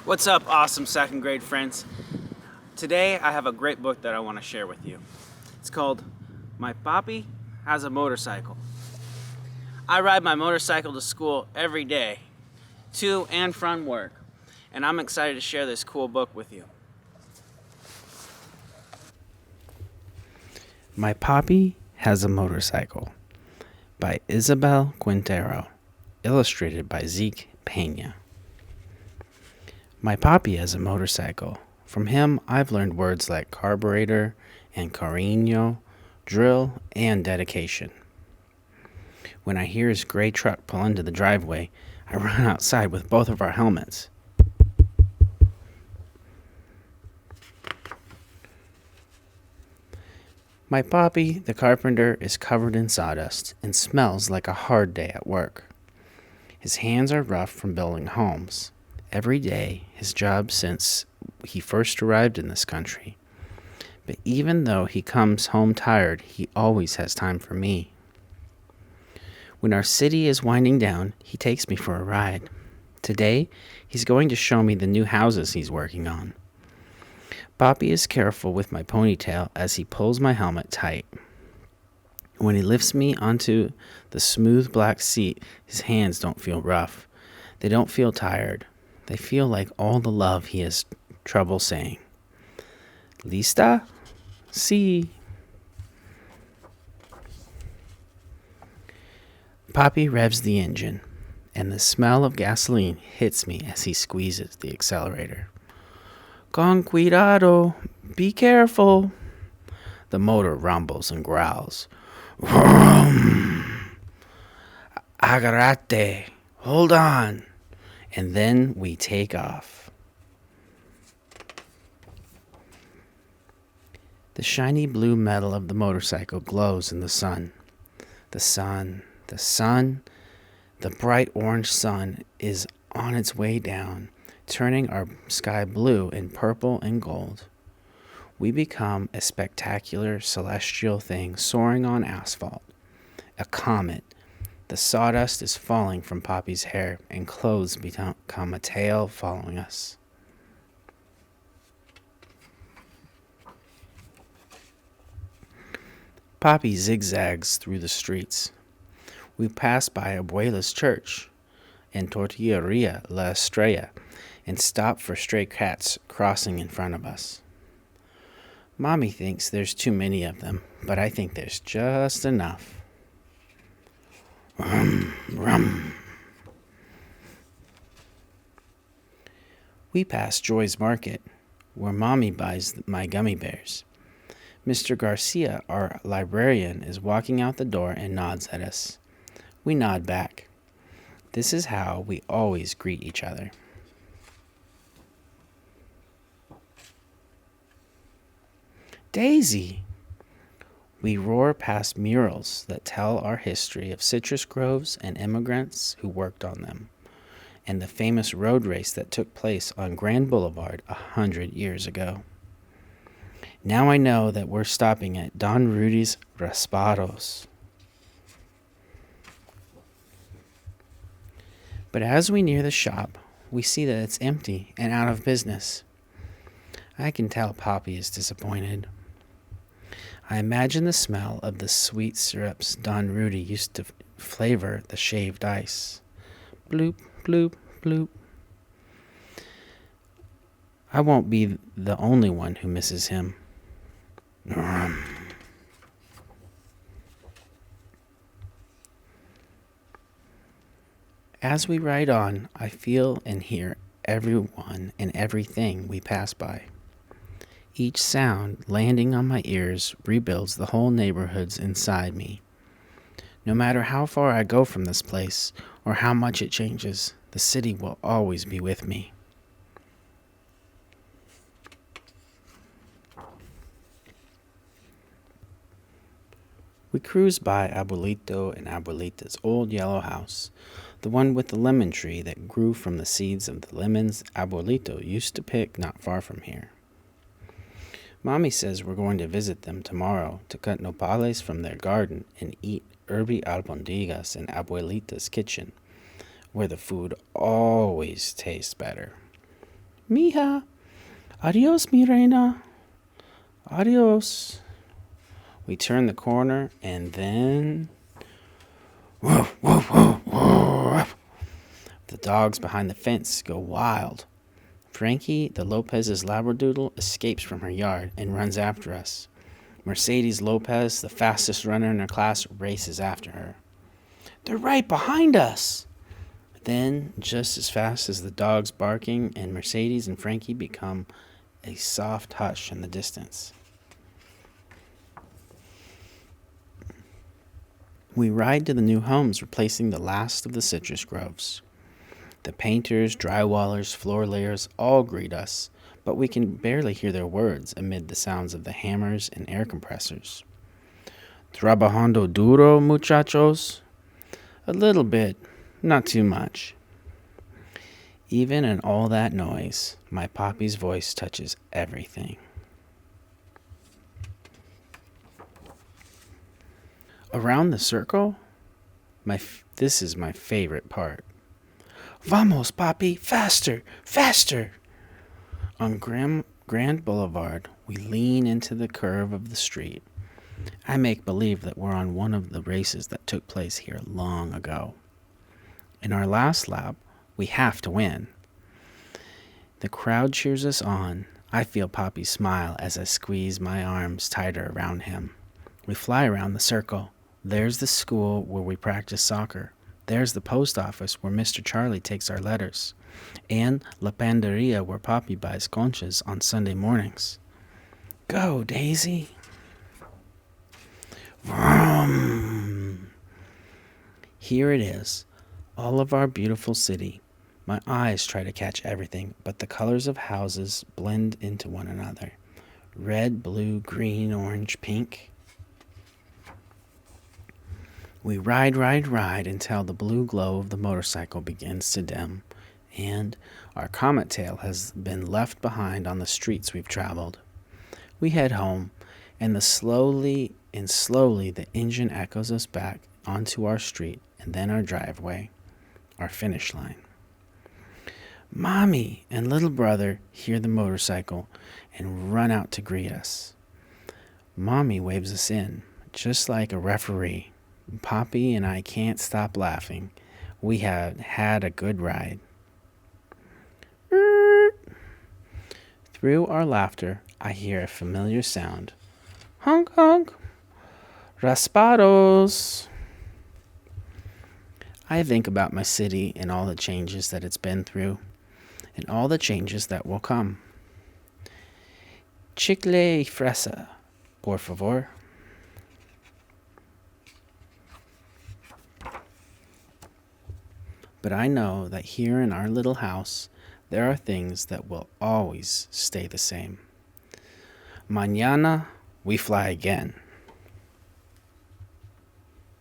What's up, awesome second grade friends? Today I have a great book that I want to share with you. It's called My Papi Has a Motorcycle. I ride my motorcycle to school every day, to and from work, and I'm excited to share this cool book with you. My Papi Has a Motorcycle by Isabel Quintero, illustrated by Zeke Pena. My Papi has a motorcycle. From him, I've learned words like carburetor and cariño, drill, and dedication. When I hear his gray truck pull into the driveway, I run outside with both of our helmets. My Papi, the carpenter, is covered in sawdust and smells like a hard day at work. His hands are rough from building homes. Every day, his job since he first arrived in this country. But even though he comes home tired, he always has time for me. When our city is winding down, he takes me for a ride. Today, he's going to show me the new houses he's working on. Papi is careful with my ponytail as he pulls my helmet tight. When he lifts me onto the smooth black seat, his hands don't feel rough. They don't feel tired. They feel like all the love he has trouble saying. Lista? Si. Papi revs the engine, and the smell of gasoline hits me as he squeezes the accelerator. Con cuidado. Be careful. The motor rumbles and growls. Vroom. Agarrate. Hold on. And then we take off. The shiny blue metal of the motorcycle glows in the sun. The bright orange sun is on its way down, turning our sky blue and purple and gold. We become a spectacular celestial thing soaring on asphalt, a comet. The sawdust is falling from Papi's hair, and clothes become a tail following us. Papi zigzags through the streets. We pass by Abuela's church and Tortilleria La Estrella and stop for stray cats crossing in front of us. Mommy thinks there's too many of them, but I think there's just enough. Rum, rum. We pass Joy's Market, where Mommy buys my gummy bears. Mr. Garcia, our librarian, is walking out the door and nods at us. We nod back. This is how we always greet each other. Daisy! We roar past murals that tell our history of citrus groves and immigrants who worked on them, and the famous road race that took place on Grand Boulevard 100 years ago. Now I know that we're stopping at Don Rudy's Raspados. But as we near the shop, we see that it's empty and out of business. I can tell Papi is disappointed. I imagine the smell of the sweet syrups Don Rudy used to flavor the shaved ice. Bloop, bloop, bloop. I won't be the only one who misses him. As we ride on, I feel and hear everyone and everything we pass by. Each sound landing on my ears rebuilds the whole neighborhoods inside me. No matter how far I go from this place or how much it changes, the city will always be with me. We cruise by Abuelito and Abuelita's old yellow house, the one with the lemon tree that grew from the seeds of the lemons Abuelito used to pick not far from here. Mommy says we're going to visit them tomorrow to cut nopales from their garden and eat herby albondigas in Abuelita's kitchen, where the food always tastes better. Mija, adios, mi reina. Adios. We turn the corner and then... Woof, woof, woof, woof. The dogs behind the fence go wild. Frankie, the Lopez's Labradoodle, escapes from her yard and runs after us. Mercedes Lopez, the fastest runner in her class, races after her. They're right behind us! Then, just as fast as the dogs barking and Mercedes and Frankie become a soft hush in the distance. We ride to the new homes, replacing the last of the citrus groves. The painters, drywallers, floor layers all greet us, but we can barely hear their words amid the sounds of the hammers and air compressors. Trabajando duro, muchachos? A little bit, not too much. Even in all that noise, my Papi's voice touches everything. Around the circle? This is my favorite part. Vamos, Papi, faster, faster! On Grand Boulevard, we lean into the curve of the street. I make believe that we're on one of the races that took place here long ago. In our last lap, we have to win. The crowd cheers us on. I feel Papi smile as I squeeze my arms tighter around him. We fly around the circle. There's the school where we practice soccer. There's the post office where Mr. Charlie takes our letters. And La Panderia where Papi buys conchas on Sunday mornings. Go, Daisy! Vroom! Here it is, all of our beautiful city. My eyes try to catch everything, but the colors of houses blend into one another. Red, blue, green, orange, pink. We ride until the blue glow of the motorcycle begins to dim, and our comet tail has been left behind on the streets we've traveled. We head home, and slowly the engine echoes us back onto our street and then our driveway, our finish line. Mommy and little brother hear the motorcycle and run out to greet us. Mommy waves us in, just like a referee. Papi and I can't stop laughing. We have had a good ride. Through our laughter, I hear a familiar sound. Honk, honk. Raspados. I think about my city and all the changes that it's been through, and all the changes that will come. Chicle y fresa, por favor. But I know that here in our little house, there are things that will always stay the same. Mañana, we fly again.